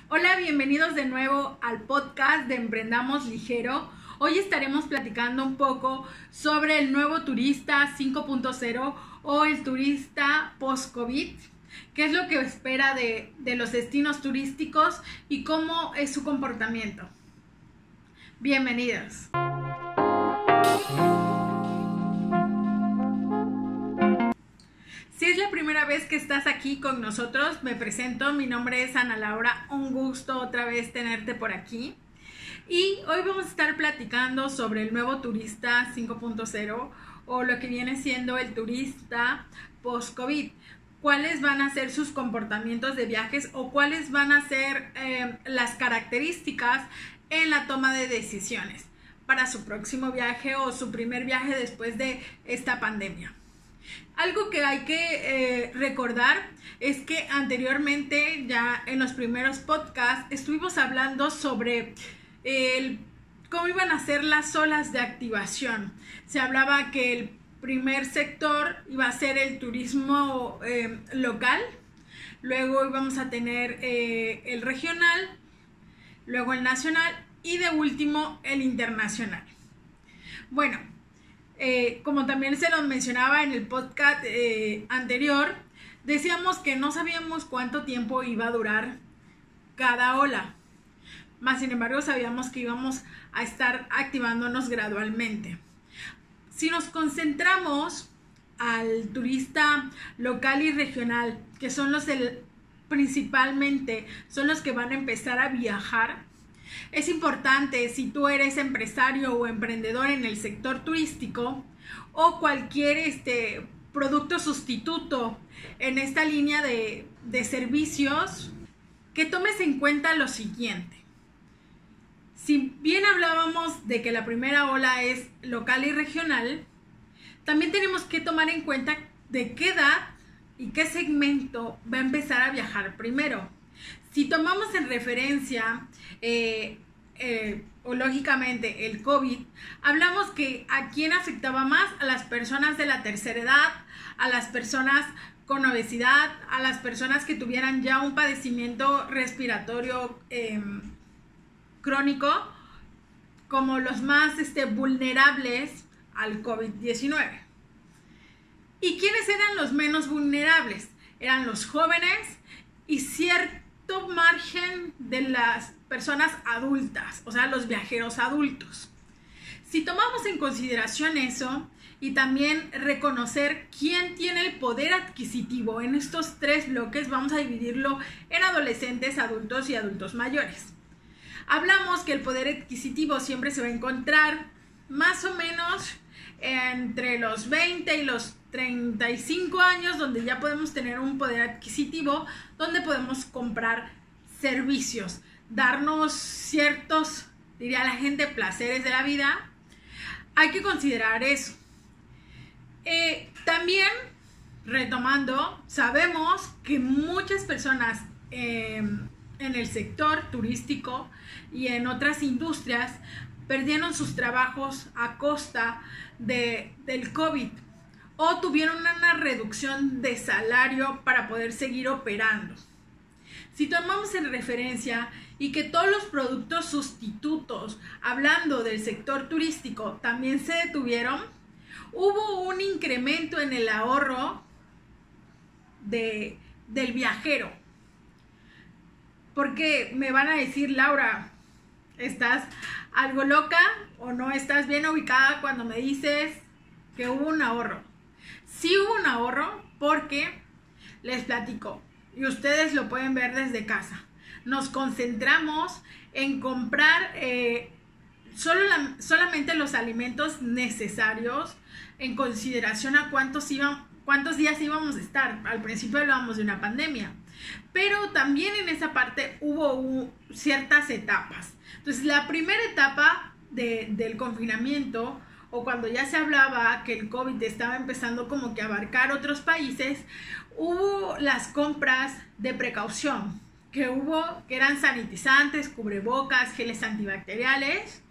Hola, bienvenidos de nuevo al podcast de Emprendamos Ligero. Hoy estaremos platicando un poco sobre el nuevo turista 5.0 o el turista post-COVID, qué es lo que espera de los destinos turísticos y cómo es su comportamiento. Bienvenidos. Si es la primera vez que estás aquí con nosotros, me presento, mi nombre es Ana Laura, un gusto otra vez tenerte por aquí. Y hoy vamos a estar platicando sobre el nuevo turista 5.0 o lo que viene siendo el turista post-COVID. ¿Cuáles van a ser sus comportamientos de viajes o cuáles van a ser las características en la toma de decisiones para su próximo viaje o su primer viaje después de esta pandemia? Algo que hay que recordar es que anteriormente, ya en los primeros podcasts, estuvimos hablando sobre cómo iban a ser las olas de activación. Se hablaba que el primer sector iba a ser el turismo local, luego íbamos a tener el regional, luego el nacional y de último el internacional. Bueno, como también se nos mencionaba en el podcast anterior, decíamos que no sabíamos cuánto tiempo iba a durar cada ola. Más sin embargo, sabíamos que íbamos a estar activándonos gradualmente. Si nos concentramos al turista local y regional, que son principalmente son los que van a empezar a viajar, es importante, si tú eres empresario o emprendedor en el sector turístico o cualquier producto sustituto en esta línea de servicios, que tomes en cuenta lo siguiente. Si bien hablábamos de que la primera ola es local y regional, también tenemos que tomar en cuenta de qué edad y qué segmento va a empezar a viajar primero. Si tomamos en referencia o lógicamente el COVID, hablamos que a quién afectaba más: a las personas de la tercera edad, a las personas con obesidad, a las personas que tuvieran ya un padecimiento respiratorio crónico, como los más vulnerables al COVID-19. ¿Y quiénes eran los menos vulnerables? Eran los jóvenes y cierto margen de las personas adultas, o sea, los viajeros adultos. Si tomamos en consideración eso y también reconocer quién tiene el poder adquisitivo en estos tres bloques, vamos a dividirlo en adolescentes, adultos y adultos mayores. Hablamos que el poder adquisitivo siempre se va a encontrar más o menos entre los 20 y los 35 años, donde ya podemos tener un poder adquisitivo, donde podemos comprar servicios, darnos ciertos, diría la gente, placeres de la vida. Hay que considerar eso. También, retomando, sabemos que muchas personas en el sector turístico y en otras industrias perdieron sus trabajos a costa del COVID o tuvieron una reducción de salario para poder seguir operando. Si tomamos en referencia y que todos los productos sustitutos, hablando del sector turístico, también se detuvieron, hubo un incremento en el ahorro del viajero. Porque me van a decir: Laura, ¿estás algo loca o no estás bien ubicada cuando me dices que hubo un ahorro? Sí hubo un ahorro, porque les platico y ustedes lo pueden ver desde casa. Nos concentramos en comprar solamente los alimentos necesarios en consideración a cuántos días íbamos a estar. Al principio hablábamos de una pandemia, pero también en esa parte hubo ciertas etapas. Entonces, la primera etapa del confinamiento, o cuando ya se hablaba que el COVID estaba empezando como que a abarcar otros países, hubo las compras de precaución, que eran sanitizantes, cubrebocas, geles antibacteriales,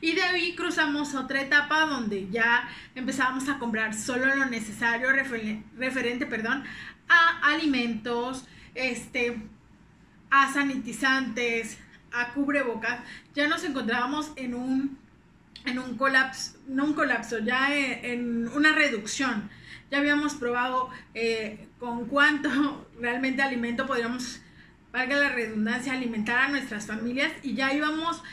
y de ahí cruzamos otra etapa donde ya empezábamos a comprar solo lo necesario referente a alimentos, a sanitizantes, a cubrebocas, ya nos encontrábamos en un colapso, no un colapso, ya en una reducción. Ya habíamos probado con cuánto realmente alimento podríamos, valga la redundancia, alimentar a nuestras familias, y ya íbamos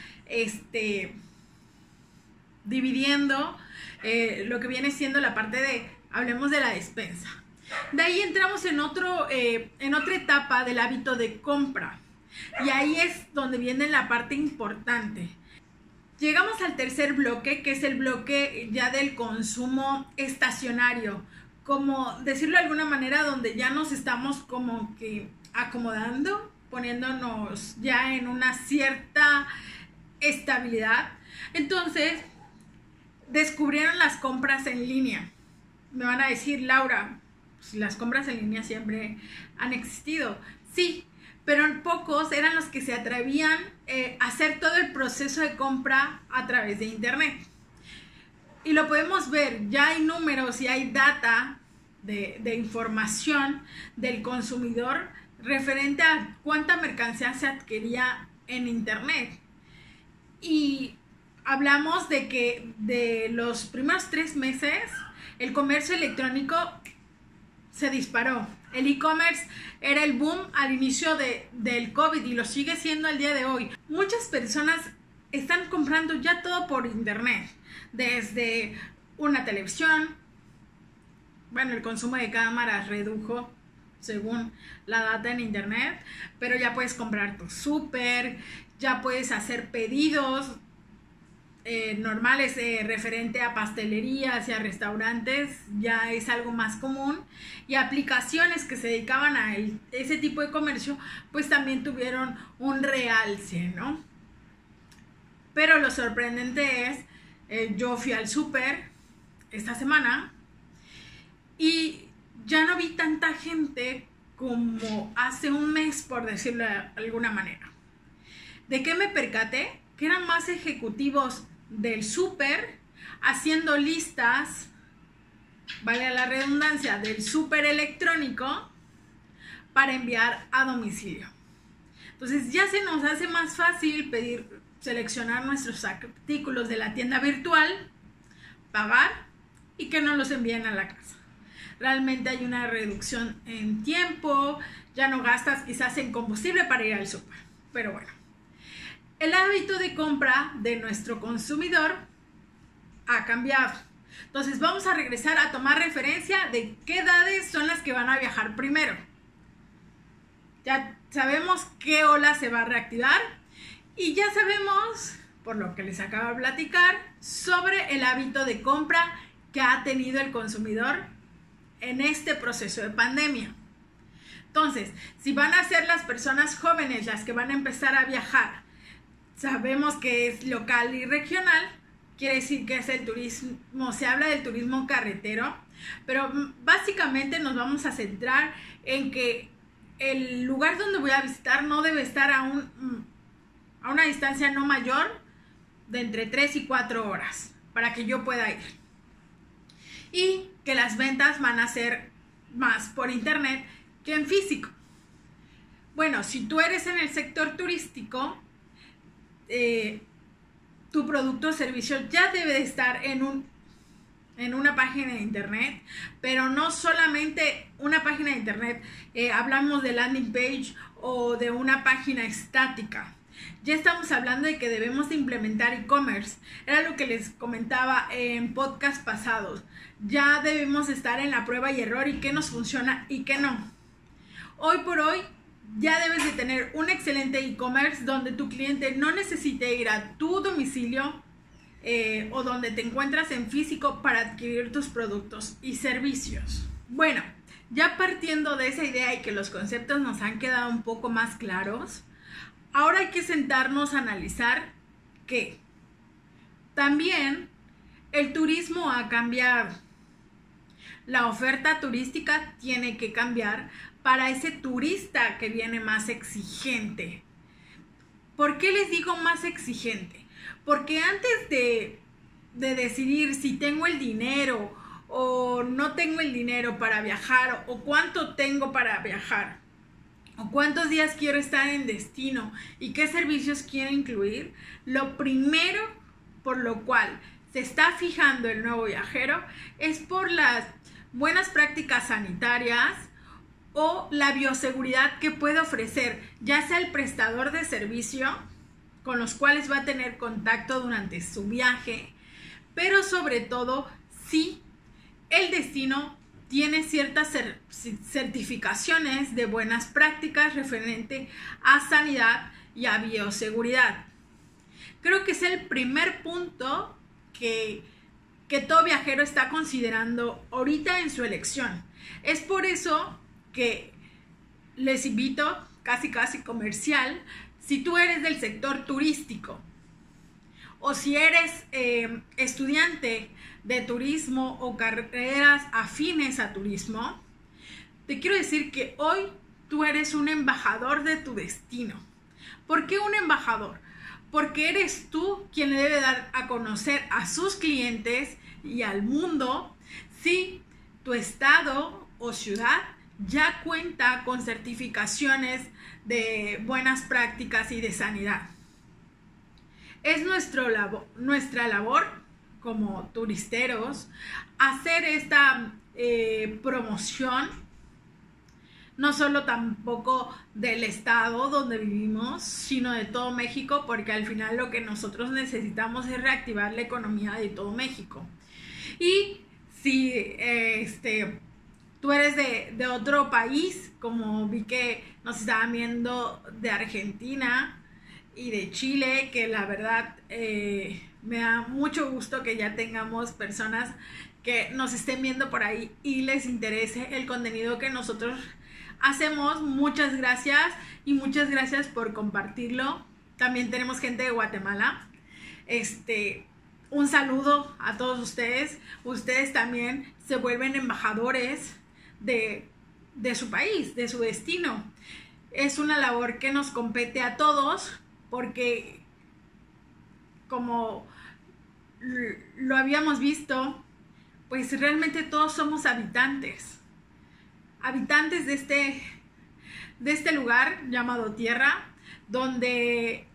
dividiendo lo que viene siendo la parte de, hablemos de la despensa. De ahí entramos en otra etapa del hábito de compra, y ahí es donde viene la parte importante. Llegamos al tercer bloque, que es el bloque ya del consumo estacionario, como decirlo de alguna manera, donde ya nos estamos como que acomodando, poniéndonos ya en una cierta estabilidad. Entonces, descubrieron las compras en línea. Me van a decir, Laura, pues las compras en línea siempre han existido. Sí, pero pocos eran los que se atrevían a hacer todo el proceso de compra a través de internet. Y lo podemos ver, ya hay números y hay data de información del consumidor referente a cuánta mercancía se adquiría en internet. Y hablamos de que de los primeros 3 meses el comercio electrónico se disparó. El e-commerce era el boom al inicio del COVID y lo sigue siendo al día de hoy. Muchas personas están comprando ya todo por internet, desde una televisión. Bueno, el consumo de cámaras redujo según la data en internet, pero ya puedes comprar tu súper, ya puedes hacer pedidos normales referente a pastelerías y a restaurantes, ya es algo más común, y aplicaciones que se dedicaban a ese tipo de comercio pues también tuvieron un realce, ¿no? Pero lo sorprendente es, yo fui al súper esta semana y ya no vi tanta gente como hace un mes, por decirlo de alguna manera. ¿De qué me percaté? Que eran más ejecutivos del súper haciendo listas, vale la redundancia, del súper electrónico para enviar a domicilio. Entonces ya se nos hace más fácil seleccionar nuestros artículos de la tienda virtual, pagar y que nos los envíen a la casa. Realmente hay una reducción en tiempo, ya no gastas quizás en combustible para ir al súper, pero bueno. El hábito de compra de nuestro consumidor ha cambiado. Entonces vamos a regresar a tomar referencia de qué edades son las que van a viajar primero. Ya sabemos qué ola se va a reactivar y ya sabemos, por lo que les acabo de platicar, sobre el hábito de compra que ha tenido el consumidor en este proceso de pandemia. Entonces, si van a ser las personas jóvenes las que van a empezar a viajar, sabemos que es local y regional, quiere decir que es el turismo, se habla del turismo carretero, pero básicamente nos vamos a centrar en que el lugar donde voy a visitar no debe estar a una distancia no mayor de entre 3 y 4 horas para que yo pueda ir. Y que las ventas van a ser más por internet que en físico. Bueno, si tú eres en el sector turístico, tu producto o servicio ya debe de estar en una página de internet, pero no solamente una página de internet, hablamos de landing page o de una página estática. Ya estamos hablando de que debemos de implementar e-commerce. Era lo que les comentaba en podcast pasados. Ya debemos estar en la prueba y error y qué nos funciona y qué no. Hoy por hoy ya debes de tener un excelente e-commerce donde tu cliente no necesite ir a tu domicilio o donde te encuentras en físico para adquirir tus productos y servicios. Bueno, ya partiendo de esa idea y que los conceptos nos han quedado un poco más claros, ahora hay que sentarnos a analizar que también el turismo ha cambiado. La oferta turística tiene que cambiar para ese turista que viene más exigente. ¿Por qué les digo más exigente? Porque antes de decidir si tengo el dinero o no tengo el dinero para viajar o cuánto tengo para viajar o cuántos días quiero estar en destino y qué servicios quiero incluir, lo primero por lo cual se está fijando el nuevo viajero es por las buenas prácticas sanitarias o la bioseguridad que puede ofrecer, ya sea el prestador de servicio con los cuales va a tener contacto durante su viaje, pero sobre todo si el destino tiene ciertas certificaciones de buenas prácticas referente a sanidad y a bioseguridad. Creo que es el primer punto que todo viajero está considerando ahorita en su elección. Es por eso que les invito, casi comercial, si tú eres del sector turístico o si eres estudiante de turismo o carreras afines a turismo, te quiero decir que hoy tú eres un embajador de tu destino. ¿Por qué un embajador? Porque eres tú quien le debe dar a conocer a sus clientes y al mundo si tu estado o ciudad ya cuenta con certificaciones de buenas prácticas y de sanidad. Es nuestra labor como turisteros hacer esta promoción, no solo tampoco del estado donde vivimos, sino de todo México, porque al final lo que nosotros necesitamos es reactivar la economía de todo México. Y si tú eres de otro país, como vi que nos estaban viendo de Argentina y de Chile, que la verdad me da mucho gusto que ya tengamos personas que nos estén viendo por ahí y les interese el contenido que nosotros hacemos. Muchas gracias y muchas gracias por compartirlo. También tenemos gente de Guatemala. Un saludo a todos ustedes. Ustedes también se vuelven embajadores de su país, de su destino. Es una labor que nos compete a todos porque, como lo habíamos visto, pues realmente todos somos habitantes de este lugar llamado Tierra, donde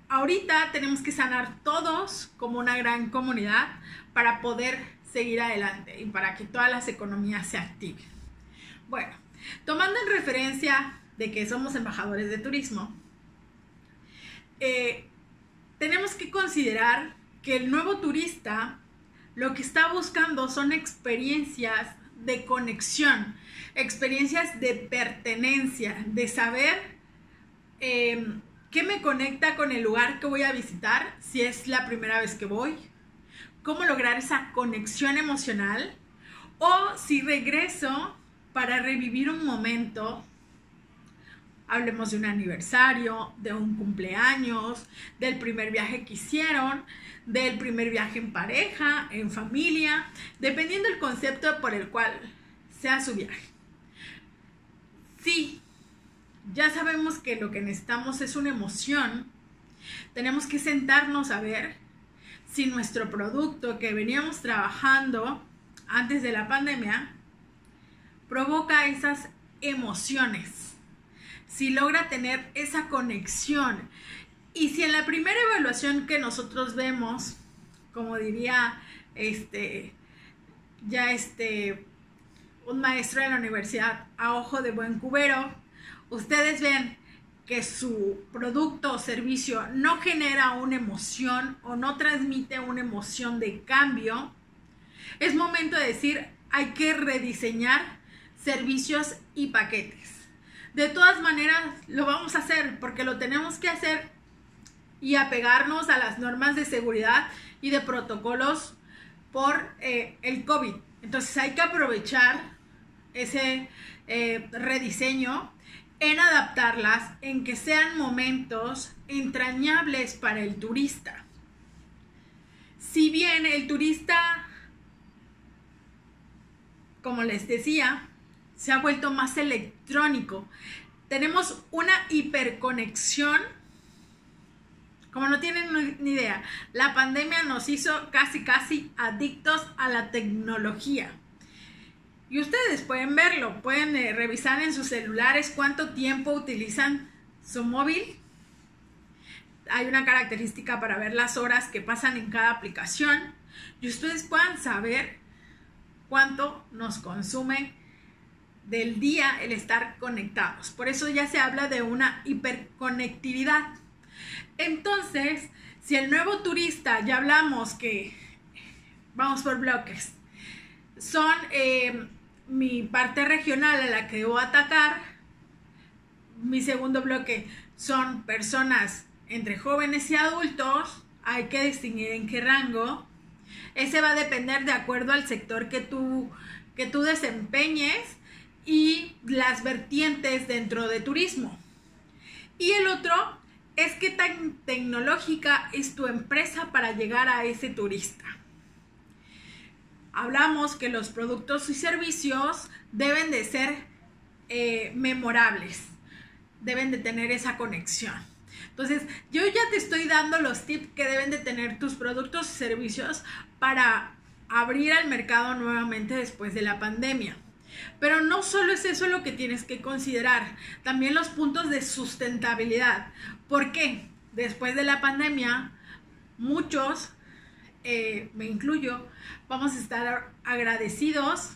ahorita tenemos que sanar todos como una gran comunidad para poder seguir adelante y para que todas las economías se activen. Bueno, tomando en referencia de que somos embajadores de turismo, tenemos que considerar que el nuevo turista lo que está buscando son experiencias de conexión, experiencias de pertenencia, de saber qué me conecta con el lugar que voy a visitar, si es la primera vez que voy, cómo lograr esa conexión emocional, o si regreso para revivir un momento. Hablemos de un aniversario, de un cumpleaños, del primer viaje que hicieron, del primer viaje en pareja, en familia, dependiendo del concepto por el cual sea su viaje. Sí, ya sabemos que lo que necesitamos es una emoción. Tenemos que sentarnos a ver si nuestro producto que veníamos trabajando antes de la pandemia provoca esas emociones, si logra tener esa conexión. Y si en la primera evaluación que nosotros vemos, como diría un maestro de la universidad, a ojo de buen cubero, ustedes ven que su producto o servicio no genera una emoción o no transmite una emoción de cambio, es momento de decir, hay que rediseñar servicios y paquetes. De todas maneras, lo vamos a hacer porque lo tenemos que hacer y apegarnos a las normas de seguridad y de protocolos por el COVID. Entonces hay que aprovechar ese rediseño en adaptarlas, en que sean momentos entrañables para el turista. Si bien el turista, como les decía, se ha vuelto más electrónico, tenemos una hiperconexión, como no tienen ni idea. La pandemia nos hizo casi adictos a la tecnología. Y ustedes pueden verlo, pueden revisar en sus celulares cuánto tiempo utilizan su móvil. Hay una característica para ver las horas que pasan en cada aplicación y ustedes puedan saber cuánto nos consume del día el estar conectados. Por eso ya se habla de una hiperconectividad. Entonces, si el nuevo turista, ya hablamos que vamos por bloques, son mi parte regional a la que debo atacar, mi segundo bloque son personas entre jóvenes y adultos, hay que distinguir en qué rango. Ese va a depender de acuerdo al sector que tú desempeñes y las vertientes dentro de turismo. Y el otro es qué tan tecnológica es tu empresa para llegar a ese turista. Hablamos que los productos y servicios deben de ser memorables, deben de tener esa conexión. Entonces, yo ya te estoy dando los tips que deben de tener tus productos y servicios para abrir al mercado nuevamente después de la pandemia. Pero no solo es eso lo que tienes que considerar, también los puntos de sustentabilidad. ¿Por qué? Después de la pandemia, muchos, me incluyo, vamos a estar agradecidos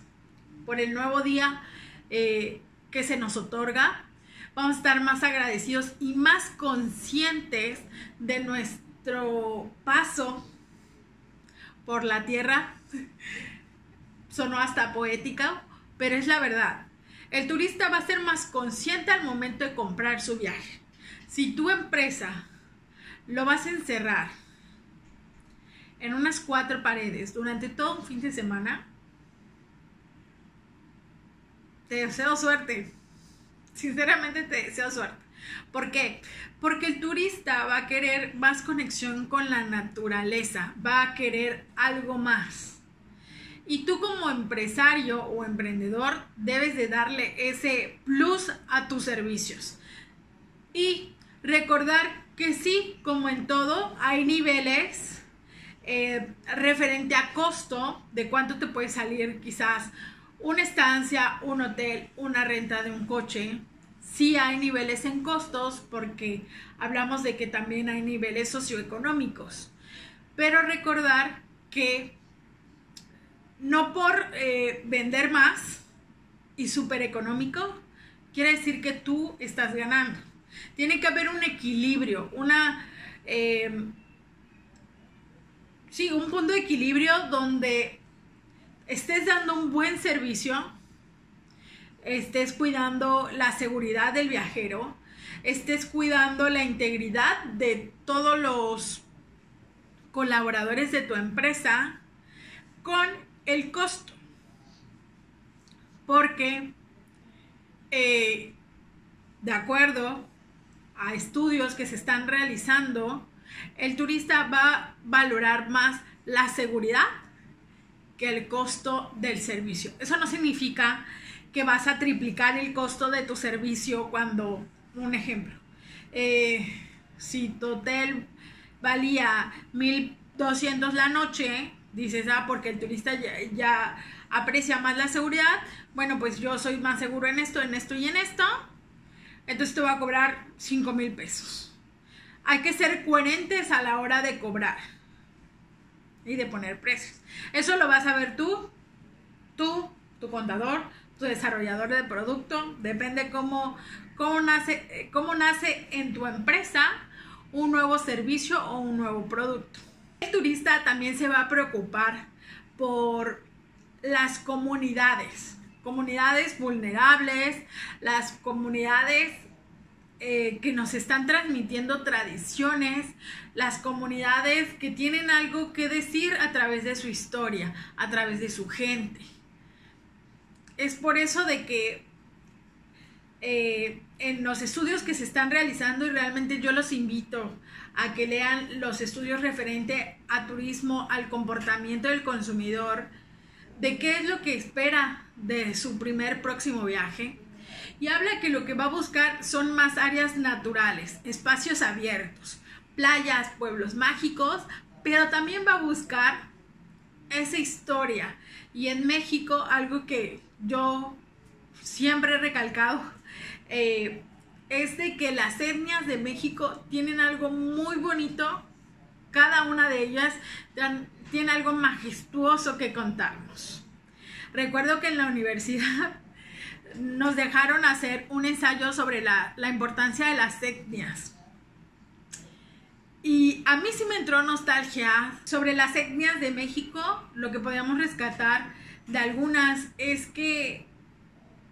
por el nuevo día que se nos otorga. Vamos a estar más agradecidos y más conscientes de nuestro paso por la tierra. Sonó hasta poética, pero es la verdad. El turista va a ser más consciente al momento de comprar su viaje. Si tu empresa lo vas a encerrar en unas 4 paredes durante todo un fin de semana, te deseo suerte. Sinceramente te deseo suerte. ¿Por qué? Porque el turista va a querer más conexión con la naturaleza, va a querer algo más. Y tú como empresario o emprendedor debes de darle ese plus a tus servicios. Y recordar que sí, como en todo, hay niveles referente a costo de cuánto te puede salir quizás una estancia, un hotel, una renta de un coche. Sí hay niveles en costos porque hablamos de que también hay niveles socioeconómicos. Pero recordar que no por vender más y súper económico quiere decir que tú estás ganando. Tiene que haber un equilibrio, un punto de equilibrio donde estés dando un buen servicio, estés cuidando la seguridad del viajero, estés cuidando la integridad de todos los colaboradores de tu empresa con el costo. Porque de acuerdo a estudios que se están realizando, el turista va a valorar más la seguridad que el costo del servicio. Eso no significa que vas a triplicar el costo de tu servicio cuando, un ejemplo, si tu hotel valía 1,200 la noche, dices, porque el turista ya aprecia más la seguridad, bueno, pues yo soy más seguro en esto y en esto, entonces te voy a cobrar 5,000 pesos. Hay que ser coherentes a la hora de cobrar y de poner precios. Eso lo vas a ver tú, tu contador, tu desarrollador de producto. Depende cómo nace en tu empresa un nuevo servicio o un nuevo producto. El turista también se va a preocupar por las comunidades vulnerables, las comunidades que nos están transmitiendo tradiciones, las comunidades que tienen algo que decir a través de su historia, a través de su gente. Es por eso de que en los estudios que se están realizando, y realmente yo los invito a que lean los estudios referente a turismo, al comportamiento del consumidor, de qué es lo que espera de su próximo viaje, y habla que lo que va a buscar son más áreas naturales, espacios abiertos, playas, pueblos mágicos, pero también va a buscar esa historia. Y en México, algo que yo siempre he recalcado, es de que las etnias de México tienen algo muy bonito. Cada una de ellas tiene algo majestuoso que contarnos. Recuerdo que en la universidad nos dejaron hacer un ensayo sobre la importancia de las etnias. Y a mí sí me entró nostalgia sobre las etnias de México. Lo que podíamos rescatar de algunas es que,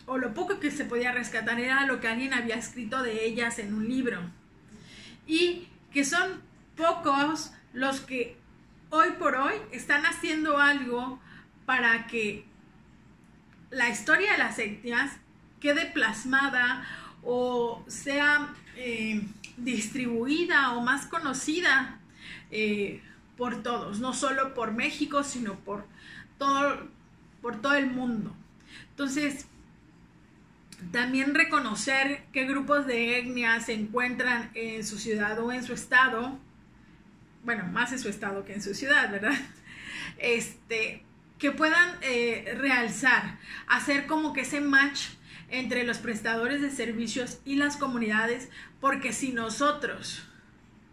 o lo poco que se podía rescatar, era lo que alguien había escrito de ellas en un libro. Y que son pocos los que hoy por hoy están haciendo algo para que la historia de las etnias quede plasmada o sea distribuida o más conocida por todos, no solo por México, sino por todo el mundo. Entonces, también reconocer qué grupos de etnias se encuentran en su ciudad o en su estado, bueno, más en su estado que en su ciudad, ¿verdad? Que puedan realzar, hacer como que ese match entre los prestadores de servicios y las comunidades, porque si nosotros,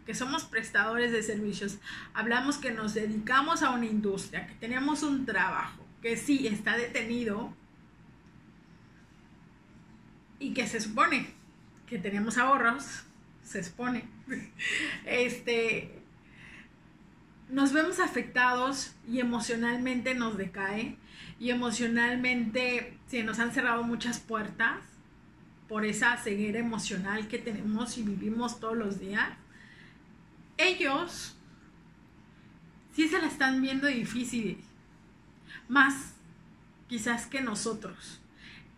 que somos prestadores de servicios, hablamos que nos dedicamos a una industria, que tenemos un trabajo, que sí está detenido y que se supone que tenemos ahorros, se supone, nos vemos afectados y emocionalmente nos decae y emocionalmente se nos han cerrado muchas puertas por esa ceguera emocional que tenemos y vivimos todos los días. Ellos sí se la están viendo difícil, más quizás que nosotros,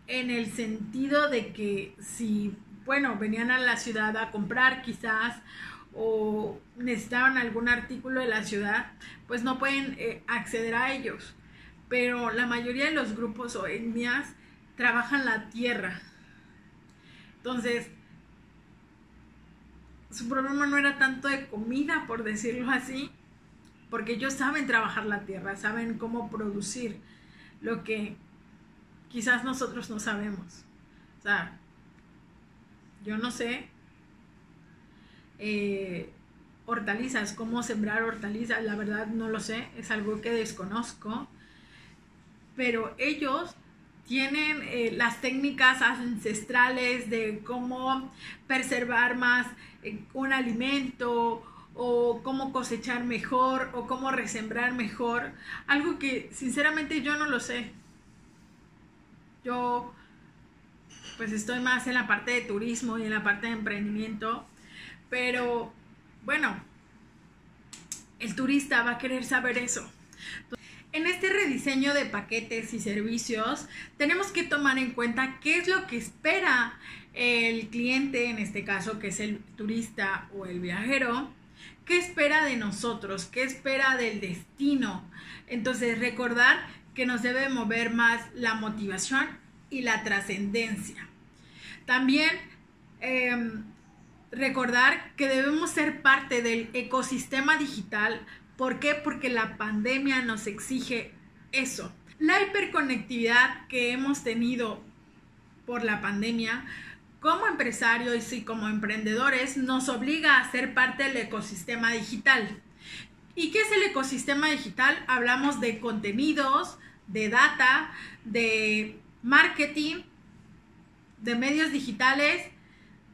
en el sentido de que si, bueno, venían a la ciudad a comprar quizás o necesitaban algún artículo de la ciudad, pues no pueden acceder a ellos. Pero la mayoría de los grupos o etnias trabajan la tierra. Entonces, su problema no era tanto de comida, por decirlo así, porque ellos saben trabajar la tierra, saben cómo producir lo que quizás nosotros no sabemos. O sea, yo no sé hortalizas, cómo sembrar hortalizas, la verdad no lo sé, es algo que desconozco, pero ellos tienen las técnicas ancestrales de cómo preservar más un alimento o cómo cosechar mejor o cómo resembrar mejor, algo que sinceramente yo no lo sé. Yo pues estoy más en la parte de turismo y en la parte de emprendimiento, pero bueno, el turista va a querer saber eso. En este rediseño de paquetes y servicios tenemos que tomar en cuenta qué es lo que espera el cliente, en este caso que es el turista o el viajero, qué espera de nosotros, qué espera del destino. Entonces recordar que nos debe mover más la motivación y la trascendencia. También recordar que debemos ser parte del ecosistema digital. ¿Por qué? Porque la pandemia nos exige eso. La hiperconectividad que hemos tenido por la pandemia como empresarios y como emprendedores nos obliga a ser parte del ecosistema digital. ¿Y qué es el ecosistema digital? Hablamos de contenidos, de data, de marketing, de medios digitales,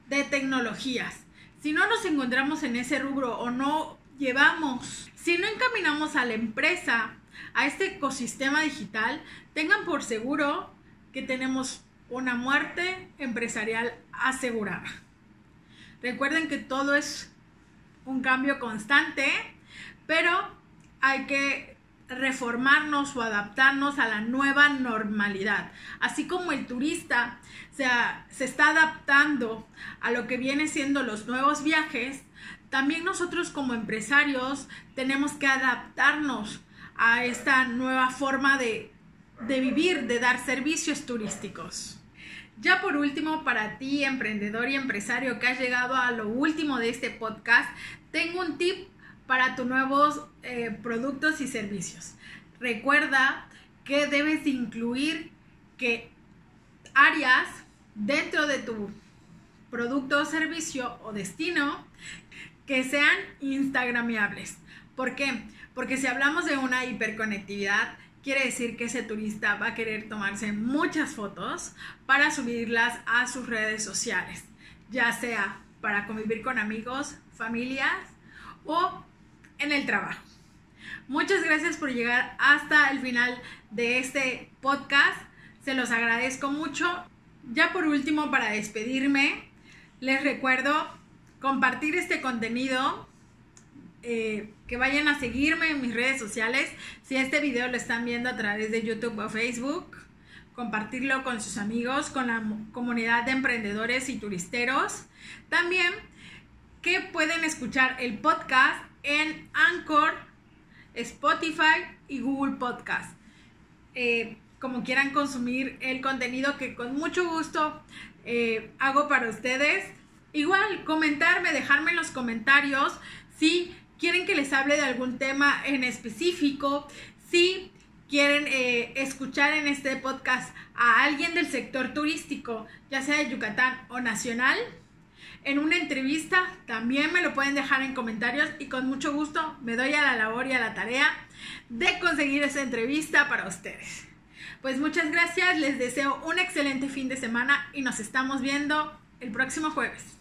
de tecnologías. Si no nos encontramos en ese rubro o no llevamos, si no encaminamos a la empresa a este ecosistema digital, tengan por seguro que tenemos una muerte empresarial asegurada. Recuerden que todo es un cambio constante, pero hay que reformarnos o adaptarnos a la nueva normalidad. Así como el turista se está adaptando a lo que viene siendo los nuevos viajes, también nosotros como empresarios tenemos que adaptarnos a esta nueva forma de vivir, de dar servicios turísticos. Ya por último, para ti, emprendedor y empresario que has llegado a lo último de este podcast, tengo un tip para tus nuevos productos y servicios. Recuerda que debes incluir que áreas dentro de tu producto o servicio o destino que sean instagramiables. ¿Por qué? Porque si hablamos de una hiperconectividad, quiere decir que ese turista va a querer tomarse muchas fotos para subirlas a sus redes sociales, ya sea para convivir con amigos, familias o en el trabajo. Muchas gracias por llegar hasta el final de este podcast. Se los agradezco mucho. Ya por último, para despedirme, les recuerdo compartir este contenido, que vayan a seguirme en mis redes sociales. Si este video lo están viendo a través de YouTube o Facebook, compartirlo con sus amigos, con la comunidad de emprendedores y turisteros. También que pueden escuchar el podcast en Anchor, Spotify y Google Podcast. Como quieran consumir el contenido que con mucho gusto hago para ustedes. Igual, comentarme, dejarme en los comentarios si quieren que les hable de algún tema en específico, si quieren escuchar en este podcast a alguien del sector turístico, ya sea de Yucatán o nacional, en una entrevista, también me lo pueden dejar en comentarios y con mucho gusto me doy a la labor y a la tarea de conseguir esa entrevista para ustedes. Pues muchas gracias, les deseo un excelente fin de semana y nos estamos viendo el próximo jueves.